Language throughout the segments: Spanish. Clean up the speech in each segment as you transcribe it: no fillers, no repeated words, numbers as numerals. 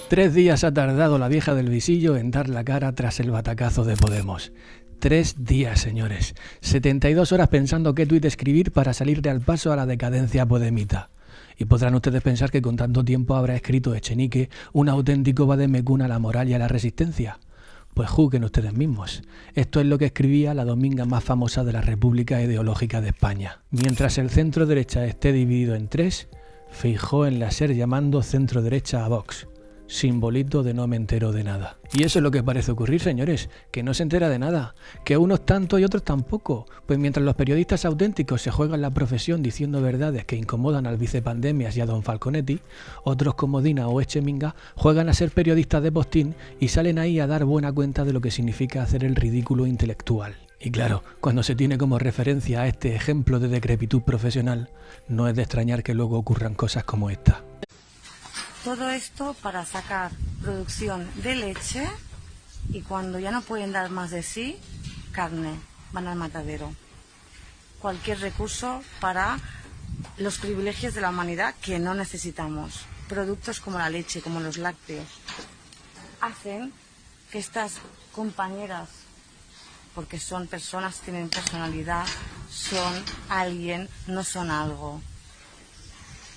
3 días ha tardado la vieja del visillo en dar la cara tras el batacazo de Podemos. 3 días, señores. 72 horas pensando qué tuit escribir para salirle al paso a la decadencia podemita. Y podrán ustedes pensar que con tanto tiempo habrá escrito Echenique un auténtico vademecum a la moral y a la resistencia. Pues juzguen ustedes mismos. Esto es lo que escribía la dominga más famosa de la República Ideológica de España. Mientras el centro derecha esté dividido en 3, Feijóo en la SER llamando centro derecha a Vox. Simbolito de no me entero de nada. Y eso es lo que parece ocurrir, señores, que no se entera de nada, que unos tanto y otros tampoco, pues mientras los periodistas auténticos se juegan la profesión diciendo verdades que incomodan al vicepandemias y a don Falconetti, otros como Dina o Echeminga juegan a ser periodistas de postín y salen ahí a dar buena cuenta de lo que significa hacer el ridículo intelectual. Y claro, cuando se tiene como referencia a este ejemplo de decrepitud profesional, no es de extrañar que luego ocurran cosas como esta. Todo esto para sacar producción de leche y cuando ya no pueden dar más de sí, carne, van al matadero. Cualquier recurso para los privilegios de la humanidad que no necesitamos. Productos como la leche, como los lácteos, hacen que estas compañeras, porque son personas, tienen personalidad, son alguien, no son algo.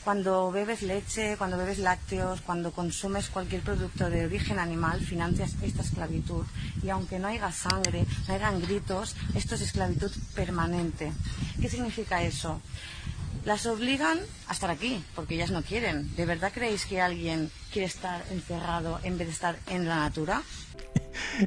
Cuando bebes leche, cuando bebes lácteos, cuando consumes cualquier producto de origen animal, financias esta esclavitud. Y aunque no haya sangre, no hayan gritos, esto es esclavitud permanente. ¿Qué significa eso? Las obligan a estar aquí, porque ellas no quieren. ¿De verdad creéis que alguien quiere estar encerrado en vez de estar en la natura?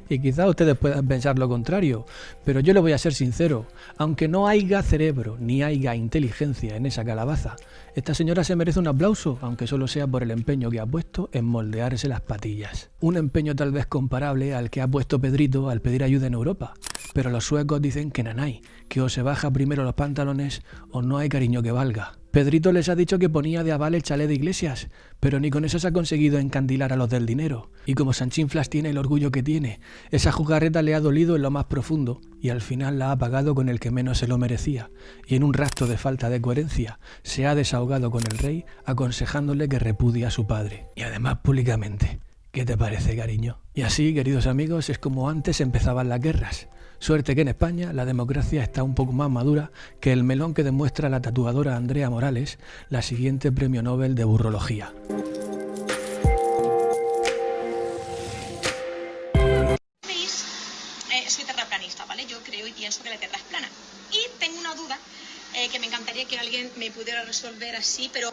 Y quizá ustedes puedan pensar lo contrario, pero yo le voy a ser sincero, aunque no haya cerebro ni haya inteligencia en esa calabaza, esta señora se merece un aplauso, aunque solo sea por el empeño que ha puesto en moldearse las patillas. Un empeño tal vez comparable al que ha puesto Pedrito al pedir ayuda en Europa, pero los suecos dicen que nanay, que o se baja primero los pantalones o no hay cariño que valga. Pedrito les ha dicho que ponía de aval el chalet de Iglesias, pero ni con eso se ha conseguido encandilar a los del dinero. Y como Sanchinflas tiene el orgullo que tiene, esa jugarreta le ha dolido en lo más profundo y al final la ha pagado con el que menos se lo merecía. Y en un rastro de falta de coherencia, se ha desahogado con el rey aconsejándole que repudie a su padre. Y además públicamente. ¿Qué te parece, cariño? Y así, queridos amigos, es como antes empezaban las guerras. Suerte que en España la democracia está un poco más madura que el melón que demuestra la tatuadora Andrea Morales, la siguiente premio Nobel de burrología. Soy terraplanista, ¿vale? Yo creo y pienso que la Tierra es plana. Y tengo una duda que me encantaría que alguien me pudiera resolver así, pero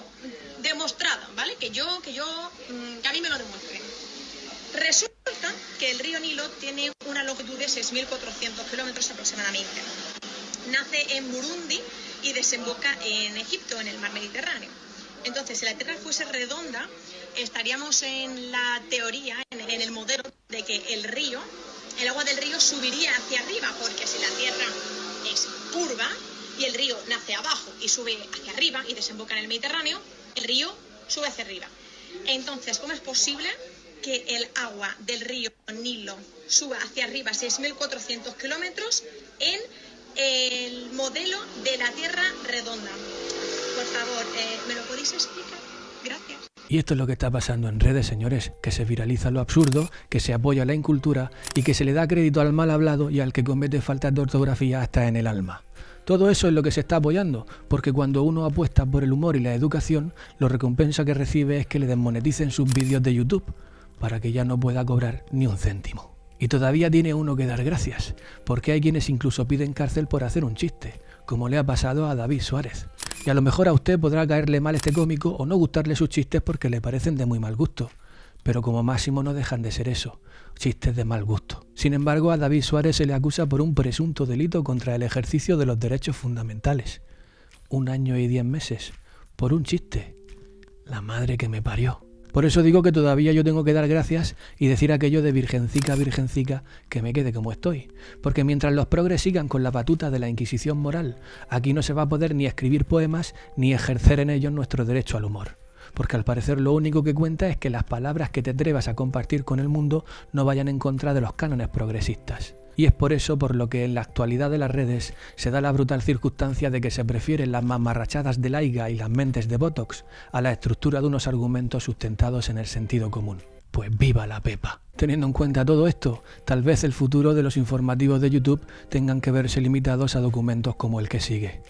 demostrada, ¿vale? Que a mí me lo demuestre. Resulta que el río Nilo tiene una longitud de 6.400 kilómetros aproximadamente. Nace en Burundi y desemboca en Egipto, en el mar Mediterráneo. Entonces, si la Tierra fuese redonda, estaríamos en la teoría, en el modelo de que el agua del río subiría hacia arriba, porque si la Tierra es curva y el río nace abajo y sube hacia arriba y desemboca en el Mediterráneo, el río sube hacia arriba. Entonces, ¿cómo es posible que el agua del río Nilo suba hacia arriba 6.400 kilómetros en el modelo de la Tierra redonda? Por favor, ¿me lo podéis explicar? Gracias. Y esto es lo que está pasando en redes, señores, que se viraliza lo absurdo, que se apoya la incultura y que se le da crédito al mal hablado y al que comete faltas de ortografía hasta en el alma. Todo eso es lo que se está apoyando, porque cuando uno apuesta por el humor y la educación, la recompensa que recibe es que le desmoneticen sus vídeos de YouTube, para que ya no pueda cobrar ni un céntimo. Y todavía tiene uno que dar gracias, porque hay quienes incluso piden cárcel por hacer un chiste, como le ha pasado a David Suárez. Y a lo mejor a usted podrá caerle mal este cómico o no gustarle sus chistes porque le parecen de muy mal gusto, pero como máximo no dejan de ser eso, chistes de mal gusto. Sin embargo, a David Suárez se le acusa por un presunto delito contra el ejercicio de los derechos fundamentales. 1 año y 10 meses, por un chiste. La madre que me parió. Por eso digo que todavía yo tengo que dar gracias y decir aquello de virgencica, virgencica, que me quede como estoy. Porque mientras los progres sigan con la batuta de la Inquisición moral, aquí no se va a poder ni escribir poemas ni ejercer en ellos nuestro derecho al humor. Porque al parecer lo único que cuenta es que las palabras que te atrevas a compartir con el mundo no vayan en contra de los cánones progresistas. Y es por eso por lo que en la actualidad de las redes se da la brutal circunstancia de que se prefieren las mamarrachadas de laiga y las mentes de Botox a la estructura de unos argumentos sustentados en el sentido común. pues viva la Pepa. Teniendo en cuenta todo esto, tal vez el futuro de los informativos de YouTube tengan que verse limitados a documentos como el que sigue.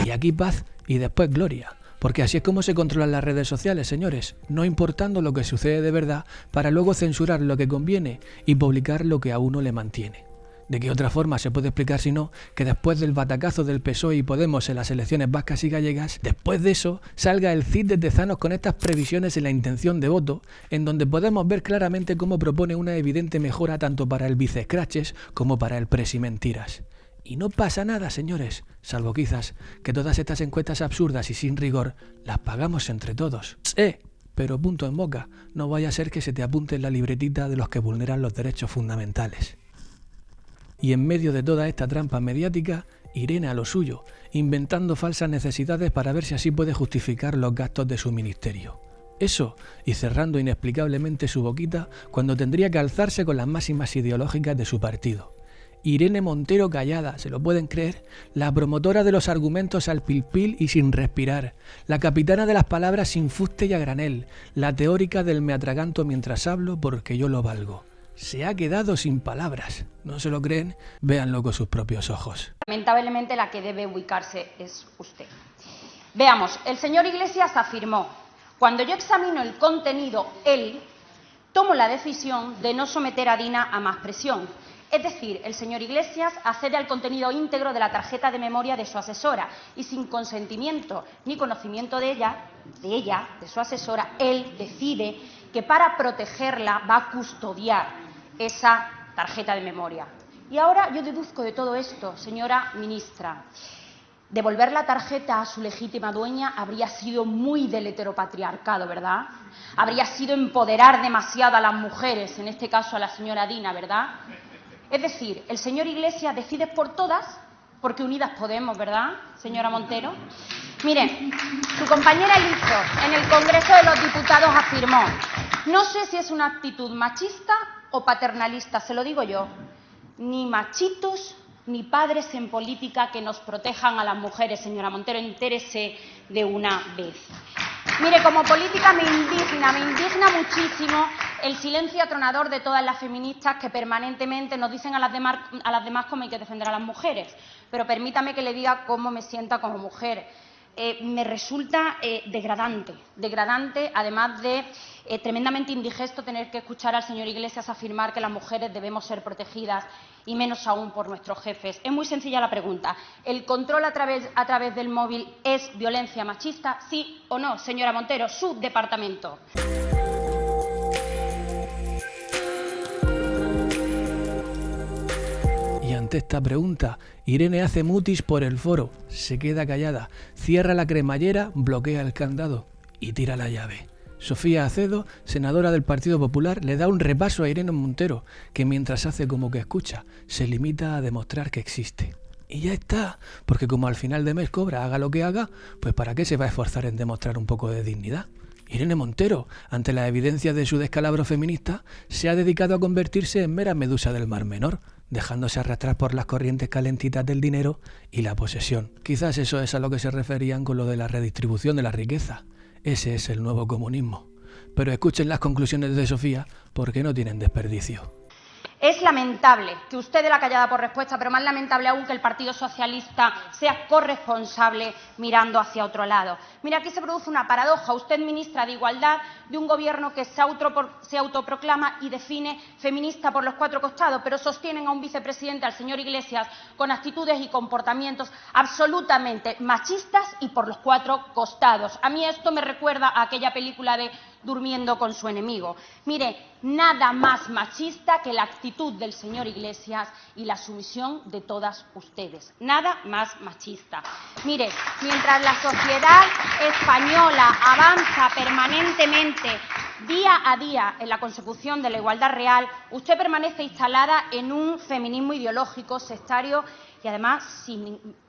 Y aquí paz y después gloria. Porque así es como se controlan las redes sociales, señores, no importando lo que sucede de verdad, para luego censurar lo que conviene y publicar lo que a uno le mantiene. ¿De qué otra forma se puede explicar si no que después del batacazo del PSOE y Podemos en las elecciones vascas y gallegas, después de eso salga el Cid de Tezanos con estas previsiones en la intención de voto, en donde podemos ver claramente cómo propone una evidente mejora tanto para el vice-Scratches como para el presi-Mentiras? Y no pasa nada, señores, salvo quizás que todas estas encuestas absurdas y sin rigor las pagamos entre todos. Pero punto en boca, no vaya a ser que se te apunte en la libretita de los que vulneran los derechos fundamentales. Y en medio de toda esta trampa mediática, Irene a lo suyo, inventando falsas necesidades para ver si así puede justificar los gastos de su ministerio. Eso, y cerrando inexplicablemente su boquita cuando tendría que alzarse con las máximas ideológicas de su partido. Irene Montero callada, ¿se lo pueden creer? La promotora de los argumentos al pil-pil y sin respirar, la capitana de las palabras sin fuste y a granel, la teórica del me atraganto mientras hablo porque yo lo valgo. Se ha quedado sin palabras. ¿No se lo creen? Véanlo con sus propios ojos. Lamentablemente la que debe ubicarse es usted. Veamos, el señor Iglesias afirmó: cuando yo examino el contenido, tomo la decisión de no someter a Dina a más presión. Es decir, el señor Iglesias accede al contenido íntegro de la tarjeta de memoria de su asesora y sin consentimiento ni conocimiento de ella, de su asesora, él decide que para protegerla va a custodiar esa tarjeta de memoria. Y ahora yo deduzco de todo esto, señora ministra, devolver la tarjeta a su legítima dueña habría sido muy del heteropatriarcado, ¿verdad? Habría sido empoderar demasiado a las mujeres, en este caso a la señora Dina, ¿verdad? Es decir, el señor Iglesias decide por todas, porque unidas podemos, ¿verdad, señora Montero? Mire, su compañera Elizo en el Congreso de los Diputados afirmó: no sé si es una actitud machista o paternalista, se lo digo yo, ni machitos ni padres en política que nos protejan a las mujeres, señora Montero, entérese de una vez. Mire, como política me indigna muchísimo el silencio atronador de todas las feministas que permanentemente nos dicen a las demás cómo hay que defender a las mujeres. Pero permítame que le diga cómo me sienta como mujer. Me resulta degradante, además de tremendamente indigesto tener que escuchar al señor Iglesias afirmar que las mujeres debemos ser protegidas y menos aún por nuestros jefes. Es muy sencilla la pregunta. ¿El control a través del móvil es violencia machista? ¿Sí o no, señora Montero? Su departamento. Y ante esta pregunta, Irene hace mutis por el foro, se queda callada, cierra la cremallera, bloquea el candado y tira la llave. Sofía Acedo, senadora del Partido Popular, le da un repaso a Irene Montero, que mientras hace como que escucha, se limita a demostrar que existe. Y ya está, porque como al final de mes cobra, haga lo que haga, pues ¿para qué se va a esforzar en demostrar un poco de dignidad? Irene Montero, ante la evidencia de su descalabro feminista, se ha dedicado a convertirse en mera medusa del Mar Menor, dejándose arrastrar por las corrientes calentitas del dinero y la posesión. Quizás eso es a lo que se referían con lo de la redistribución de la riqueza. Ese es el nuevo comunismo. Pero escuchen las conclusiones de Sofía, porque no tienen desperdicio. Es lamentable que usted dé la callada por respuesta, pero más lamentable aún que el Partido Socialista sea corresponsable mirando hacia otro lado. Mira, aquí se produce una paradoja. Usted, ministra de Igualdad, de un gobierno que se autoproclama y define feminista por los cuatro costados, pero sostienen a un vicepresidente, al señor Iglesias, con actitudes y comportamientos absolutamente machistas y por los cuatro costados. A mí esto me recuerda a aquella película de Durmiendo con su enemigo. Mire, nada más machista que la actitud del señor Iglesias y la sumisión de todas ustedes. Nada más machista. Mire, mientras la sociedad española avanza permanentemente día a día en la consecución de la igualdad real, usted permanece instalada en un feminismo ideológico, sectario y además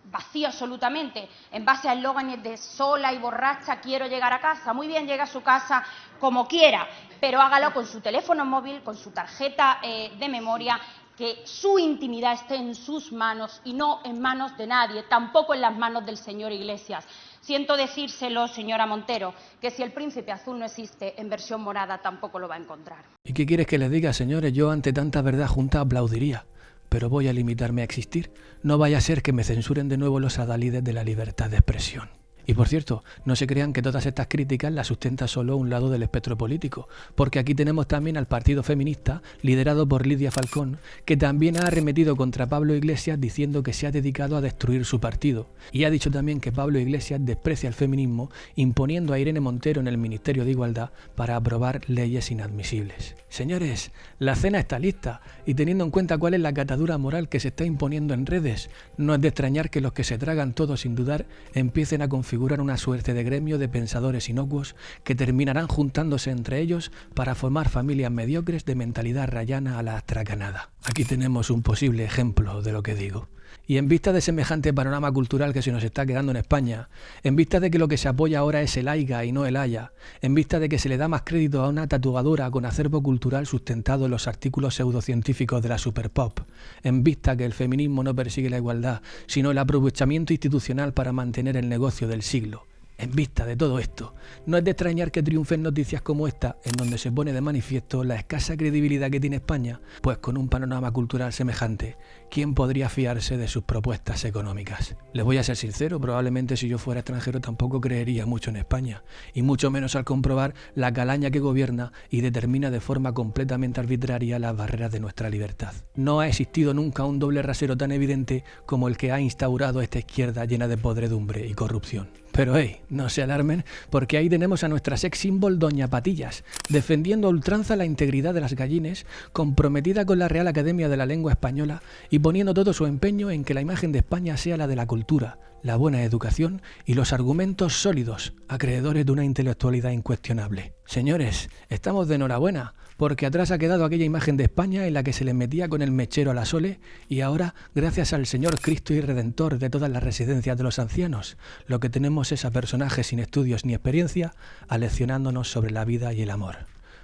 vacío absolutamente, en base a eslóganes de sola y borracha quiero llegar a casa. Muy bien, llega a su casa como quiera, pero hágalo con su teléfono móvil, con su tarjeta de memoria, que su intimidad esté en sus manos y no en manos de nadie, tampoco en las manos del señor Iglesias. Siento decírselo, señora Montero, que si el príncipe azul no existe, en versión morada tampoco lo va a encontrar. ¿Y qué quieres que les diga, señores? Yo ante tanta verdad junta aplaudiría, pero voy a limitarme a existir. No vaya a ser que me censuren de nuevo los adalides de la libertad de expresión. Y por cierto, no se crean que todas estas críticas las sustenta solo un lado del espectro político, porque aquí tenemos también al Partido Feminista, liderado por Lidia Falcón, que también ha arremetido contra Pablo Iglesias diciendo que se ha dedicado a destruir su partido. Y ha dicho también que Pablo Iglesias desprecia el feminismo, imponiendo a Irene Montero en el Ministerio de Igualdad para aprobar leyes inadmisibles. Señores, la cena está lista, y teniendo en cuenta cuál es la catadura moral que se está imponiendo en redes, no es de extrañar que los que se tragan todo sin dudar empiecen a configurar una suerte de gremio de pensadores inocuos que terminarán juntándose entre ellos para formar familias mediocres de mentalidad rayana a la astracanada. Aquí tenemos un posible ejemplo de lo que digo. Y en vista de semejante panorama cultural que se nos está quedando en España, en vista de que lo que se apoya ahora es el aiga y no el haya, en vista de que se le da más crédito a una tatuadora con acervo cultural sustentado en los artículos pseudocientíficos de la superpop, en vista que el feminismo no persigue la igualdad, sino el aprovechamiento institucional para mantener el negocio del siglo, en vista de todo esto, no es de extrañar que triunfen noticias como esta, en donde se pone de manifiesto la escasa credibilidad que tiene España, pues con un panorama cultural semejante, ¿quién podría fiarse de sus propuestas económicas? Les voy a ser sincero, probablemente si yo fuera extranjero tampoco creería mucho en España, y mucho menos al comprobar la calaña que gobierna y determina de forma completamente arbitraria las barreras de nuestra libertad. No ha existido nunca un doble rasero tan evidente como el que ha instaurado esta izquierda llena de podredumbre y corrupción. Pero hey, no se alarmen, porque ahí tenemos a nuestra sex symbol Doña Patillas, defendiendo a ultranza la integridad de las gallines, comprometida con la Real Academia de la Lengua Española y poniendo todo su empeño en que la imagen de España sea la de la cultura, la buena educación y los argumentos sólidos, acreedores de una intelectualidad incuestionable. Señores, estamos de enhorabuena, porque atrás ha quedado aquella imagen de España en la que se le metía con el mechero a la Sole, y ahora, gracias al Señor Cristo y Redentor de todas las residencias de los ancianos, lo que tenemos es a personajes sin estudios ni experiencia aleccionándonos sobre la vida y el amor.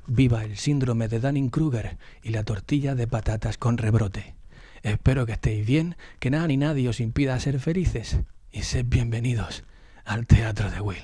Viva el síndrome de Dunning-Kruger y la tortilla de patatas con rebrote. Espero que estéis bien, que nada ni nadie os impida ser felices, y sed bienvenidos al Teatro de Will.